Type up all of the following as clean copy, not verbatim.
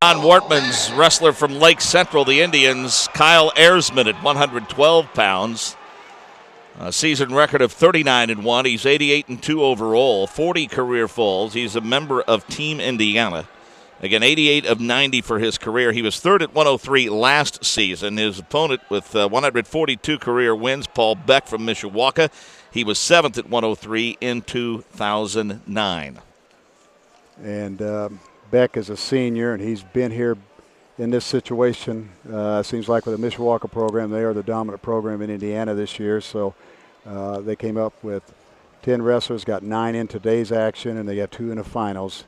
John Wortman's wrestler from Lake Central, the Indians, Kyle Ayersman at 112 pounds. A season record of 39-1. He's 88-2 overall, 40 career falls. He's a member of Team Indiana. Again, 88 of 90 for his career. He was third at 103 last season. His opponent with 142 career wins, Paul Beck from Mishawaka. He was seventh at 103 in 2009. And Beck is a senior, and he's been here in this situation. Seems like with the Mishawaka program, they are the dominant program in Indiana this year. So they came up with 10 wrestlers, got 9 in today's action, and they got 2 in the finals.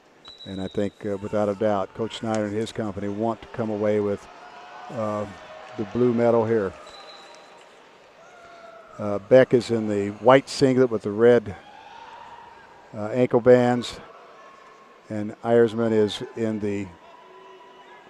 And I think, without a doubt, Coach Snyder and his company want to come away with the blue medal here. Beck is in the white singlet with the red ankle bands, and Ayersman is in the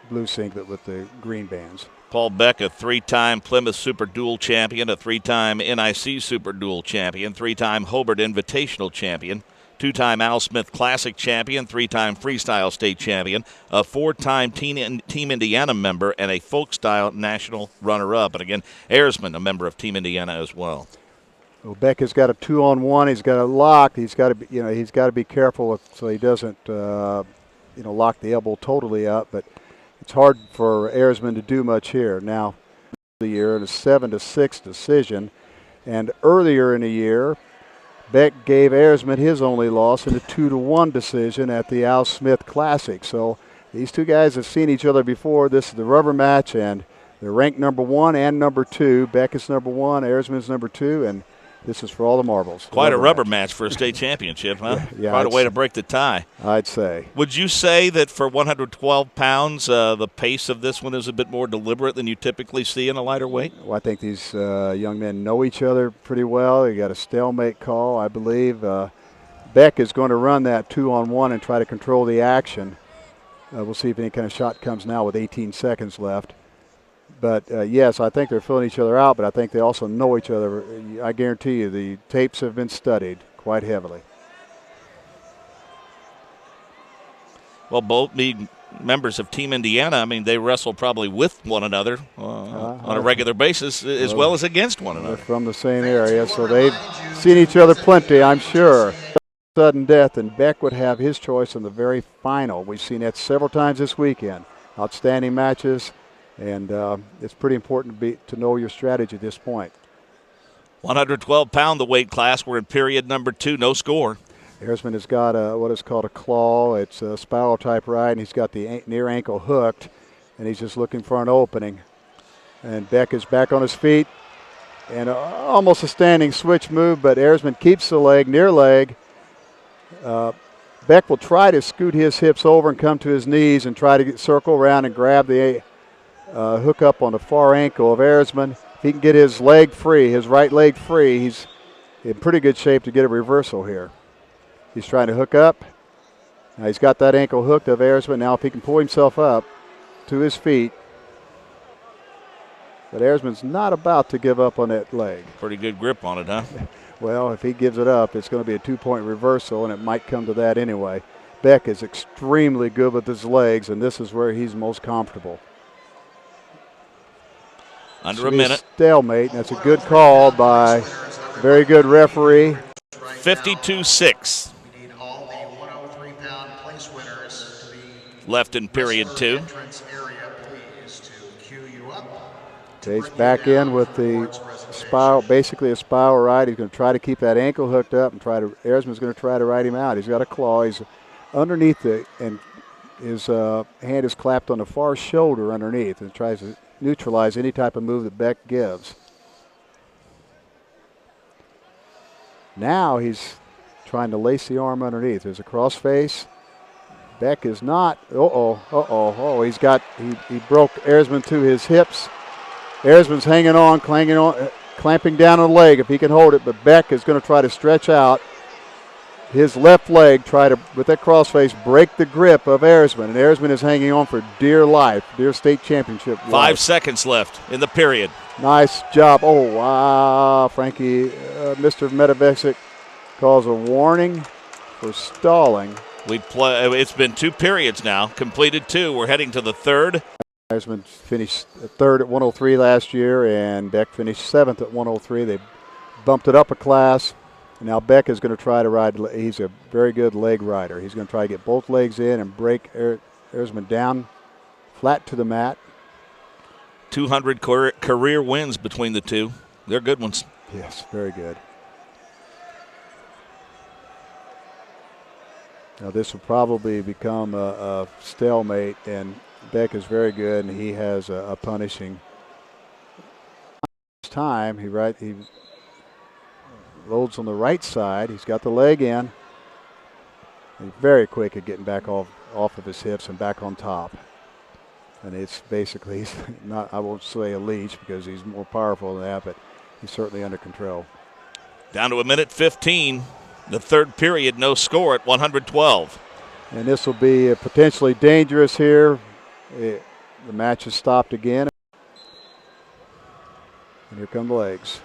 blue singlet with the green bands. Paul Beck, a 3-time Plymouth Super Dual champion, a 3-time NIC Super Dual champion, 3-time Hobart Invitational champion, 2-time Al Smith Classic champion, 3-time Freestyle State champion, a 4-time Team Indiana member, and a folk style national runner-up. And again, Ayersman, a member of Team Indiana as well. Well, Beck has got a 2-on-1. He's got a lock. He's got to, he's got to be careful so he doesn't, lock the elbow totally up. But it's hard for Ayersman to do much here. Now, the year in a 7-6 decision, and earlier in the year, Beck gave Ayersman his only loss in a 2-1 decision at the Al Smith Classic. So these two guys have seen each other before. This is the rubber match, and they're ranked number 1 and number 2. Beck is number 1, Ayersman's number 2, and this is for all the marbles. Quite a rubber match for a state championship, huh? Yeah, quite a way to break the tie. I'd say. Would you say that for 112 pounds, the pace of this one is a bit more deliberate than you typically see in a lighter weight? Well, I think these young men know each other pretty well. They got a stalemate call, I believe. Beck is going to run that 2-on-1 and try to control the action. We'll see if any kind of shot comes now with 18 seconds left. But, yes, I think they're filling each other out, but I think they also know each other. I guarantee you the tapes have been studied quite heavily. Well, both being members of Team Indiana, I mean, they wrestle probably with one another on a regular basis as well as against one another. They're from the same area, so they've seen each other plenty, I'm sure. Sudden death, and Beck would have his choice in the very final. We've seen that several times this weekend. Outstanding matches. And it's pretty important to know your strategy at this point. 112-pound, the weight class. We're in period number 2, no score. Ayersman has got what is called a claw. It's a spiral-type ride, and he's got the near ankle hooked, and he's just looking for an opening. And Beck is back on his feet, and almost a standing switch move, but Ayersman keeps the leg, near leg. Beck will try to scoot his hips over and come to his knees and try to circle around and grab the hook up on the far ankle of Ayersman. If he can get his leg free, his right leg free, he's in pretty good shape to get a reversal here. He's trying to hook up. Now he's got that ankle hooked of Ayersman. Now if he can pull himself up to his feet. But Ayersman's not about to give up on that leg. Pretty good grip on it, huh? Well, if he gives it up, it's going to be a 2-point reversal, and it might come to that anyway. Beck is extremely good with his legs, and this is where he's most comfortable. Under a minute. Stalemate, and that's a good call by a very good referee. 52-6. Left in period 2. He's back in with the spiral, basically a spiral ride. He's going to try to keep that ankle hooked up and Ayersman's going to try to ride him out. He's got a claw. He's underneath and his hand is clapped on the far shoulder underneath and tries to neutralize any type of move that Beck gives. Now he's trying to lace the arm underneath. There's a cross face. Beck is not. He broke Ayersman to his hips. Ayersman's hanging on, clamping down on the leg if he can hold it, but Beck is going to try to stretch out his left leg, try to, with that crossface, break the grip of Ayersman. And Ayersman is hanging on for dear life, dear state championship life. 5 seconds left in the period. Nice job. Oh, wow. Frankie, Mr. Medavesic calls a warning for stalling. It's been 2 periods now, completed 2. We're heading to the third. Ayersman finished third at 103 last year, and Beck finished 7th at 103. They bumped it up a class. Now Beck is going to try to ride. He's a very good leg rider. He's going to try to get both legs in and break Ayersman down flat to the mat. 200 career wins between the two. They're good ones. Yes, very good. Now this will probably become a stalemate, and Beck is very good, and he has a punishing time. He loads on the right side. He's got the leg in. He's very quick at getting back off of his hips and back on top. And it's basically, he's not, I won't say a leech because he's more powerful than that, but he's certainly under control. Down to a minute 15. The third period, no score at 112. And this will be potentially dangerous here. The match has stopped again. And here come the legs.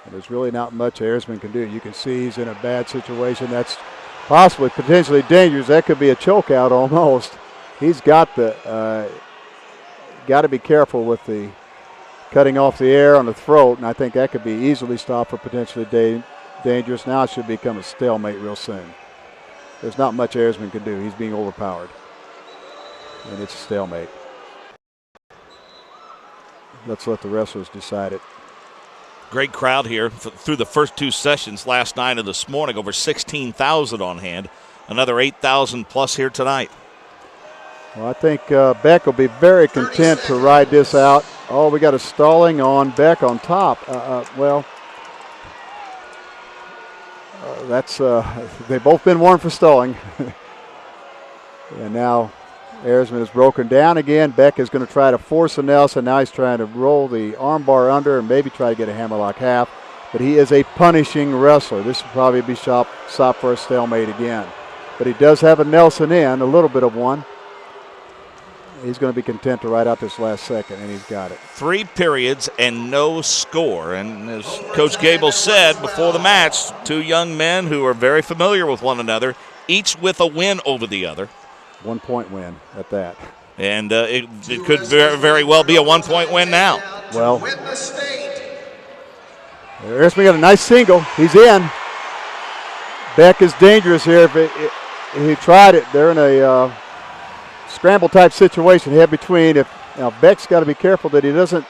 And there's really not much Ayersman can do. You can see he's in a bad situation. That's possibly potentially dangerous. That could be a chokeout almost. He's got to be careful with the cutting off the air on the throat, and I think that could be easily stopped for potentially dangerous. Now it should become a stalemate real soon. There's not much Ayersman can do. He's being overpowered, and it's a stalemate. Let's let the wrestlers decide it. Great crowd here through the first 2 sessions last night and this morning. Over 16,000 on hand. Another 8,000 plus here tonight. Well, I think Beck will be very content to ride this out. Oh, we got a stalling on Beck on top. They've both been warned for stalling. And now Ayersman is broken down again. Beck is going to try to force a Nelson. Now he's trying to roll the armbar under and maybe try to get a hammerlock half. But he is a punishing wrestler. This will probably be stop for a stalemate again. But he does have a Nelson in, a little bit of one. He's going to be content to ride out this last second, and he's got it. 3 periods and no score. And as Coach Gable said before the match, 2 young men who are very familiar with one another, each with a win over the other. 1-point win at that. And it could very well be a 1-point win now. Well, Ayersman got a nice single. He's in. Beck is dangerous here. If he tried it, they're in a scramble type situation here between. Now Beck's got to be careful that he doesn't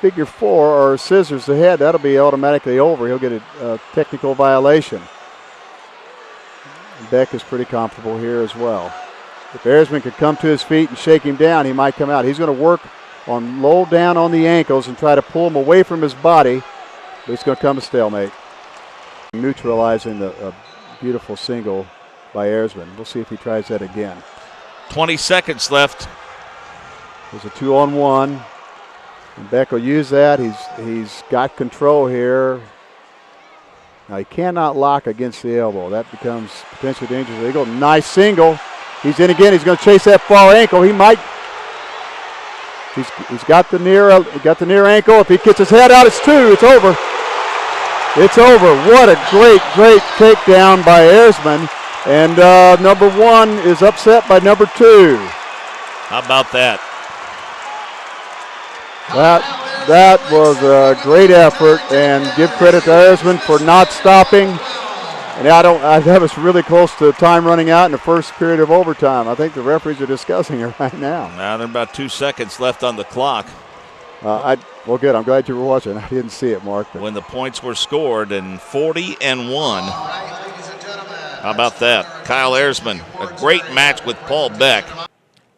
figure 4 or scissors ahead. That'll be automatically over. He'll get a technical violation. Beck is pretty comfortable here as well. If Ayersman could come to his feet and shake him down, he might come out. He's going to work on low down on the ankles and try to pull him away from his body, but it's going to come a stalemate. Neutralizing the beautiful single by Ayersman. We'll see if he tries that again. 20 seconds left. There's a 2-on-1. And Beck will use that. He's got control here. Now he cannot lock against the elbow. That becomes potentially dangerous. There you go. Nice single. He's in again. He's going to chase that far ankle. He might. He's got the near ankle. If he gets his head out, it's 2. It's over. It's over. What a great takedown by Ayersman. And number 1 is upset by number 2. How about that? That was a great effort, and give credit to Ayersman for not stopping. And that was really close to time running out in the first period of overtime. I think the referees are discussing it right now. Now there are about 2 seconds left on the clock. Well, good. I'm glad you were watching. I didn't see it, Mark. When the points were scored, and 40-1. How about that? Kyle Ayersman, a great match with Paul Beck.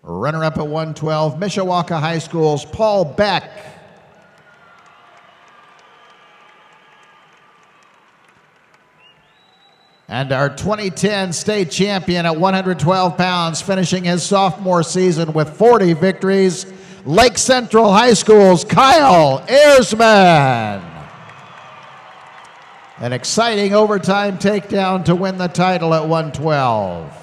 Runner-up at 112, Mishawaka High School's Paul Beck. And our 2010 state champion at 112 pounds, finishing his sophomore season with 40 victories, Lake Central High School's Kyle Ayersman. An exciting overtime takedown to win the title at 112.